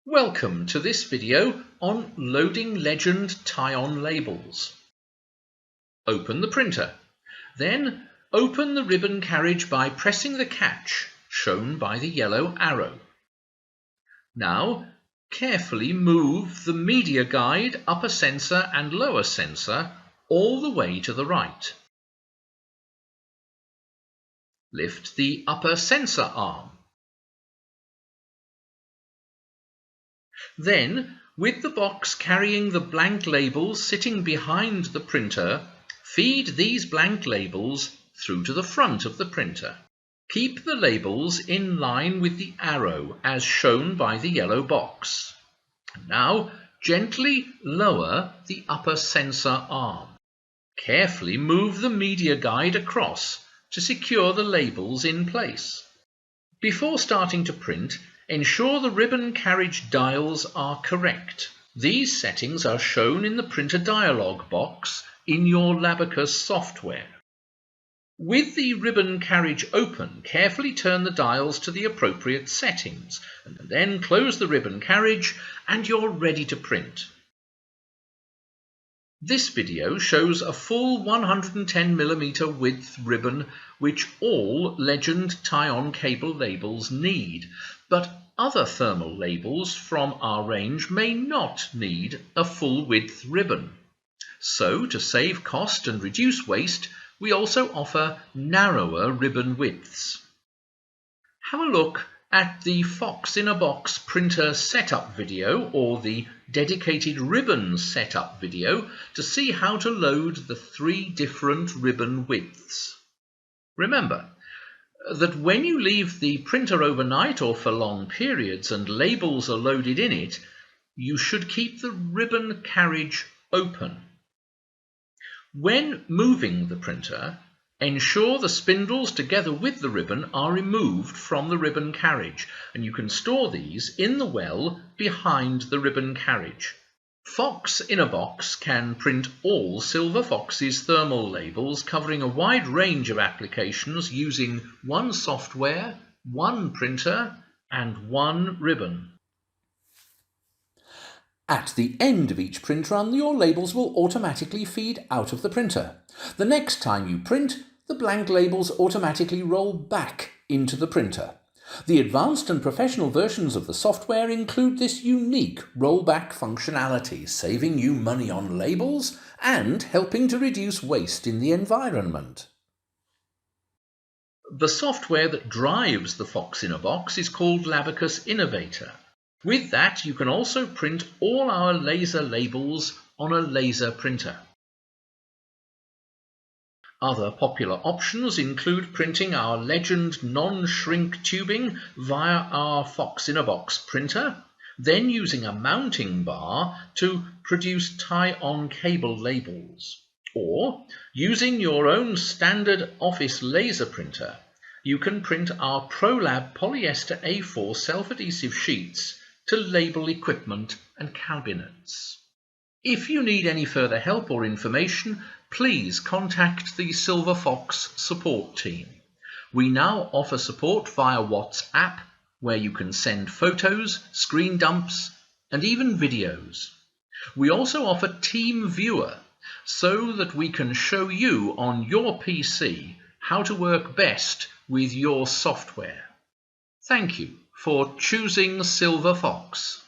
Welcome to this video on loading Legend tie-on labels. Open the printer. Then open the ribbon carriage by pressing the catch shown by the yellow arrow. Now carefully move the media guide upper sensor and lower sensor all the way to the right. Lift the upper sensor arm. Then, with the box carrying the blank labels sitting behind the printer, feed these blank labels through to the front of the printer. Keep the labels in line with the arrow as shown by the yellow box. Now, gently lower the upper sensor arm. Carefully move the media guide across to secure the labels in place. Before starting to print, ensure the ribbon carriage dials are correct. These settings are shown in the printer dialog box in your Labacus software. With the ribbon carriage open, carefully turn the dials to the appropriate settings, and then close the ribbon carriage and you're ready to print. This video shows a full 110mm width ribbon which all Legend tie-on cable labels need, but other thermal labels from our range may not need a full width ribbon. So, to save cost and reduce waste, we also offer narrower ribbon widths. Have a look at the Fox-in-a-Box printer setup video or the dedicated ribbon setup video to see how to load the 3 different ribbon widths. Remember that when you leave the printer overnight or for long periods and labels are loaded in it, you should keep the ribbon carriage open. When moving the printer, ensure the spindles together with the ribbon are removed from the ribbon carriage, and you can store these in the well behind the ribbon carriage. Fox-in-a-Box can print all Silver Fox's thermal labels covering a wide range of applications using one software, one printer, and one ribbon. At the end of each print run, your labels will automatically feed out of the printer. The next time you print, the blank labels automatically roll back into the printer. The advanced and professional versions of the software include this unique rollback functionality, saving you money on labels and helping to reduce waste in the environment. The software that drives the Fox-in-a-Box is called Labacus Innovator. With that, you can also print all our laser labels on a laser printer. Other popular options include printing our Legend non-shrink tubing via our Fox-in-a-Box printer, then using a mounting bar to produce tie-on cable labels. Or, using your own standard office laser printer, you can print our ProLab polyester A4 self-adhesive sheets to label equipment and cabinets. If you need any further help or information, please contact the Silver Fox support team. We now offer support via WhatsApp, where you can send photos, screen dumps, and even videos. We also offer Team Viewer, so that we can show you on your PC how to work best with your software. Thank you for choosing Silver Fox.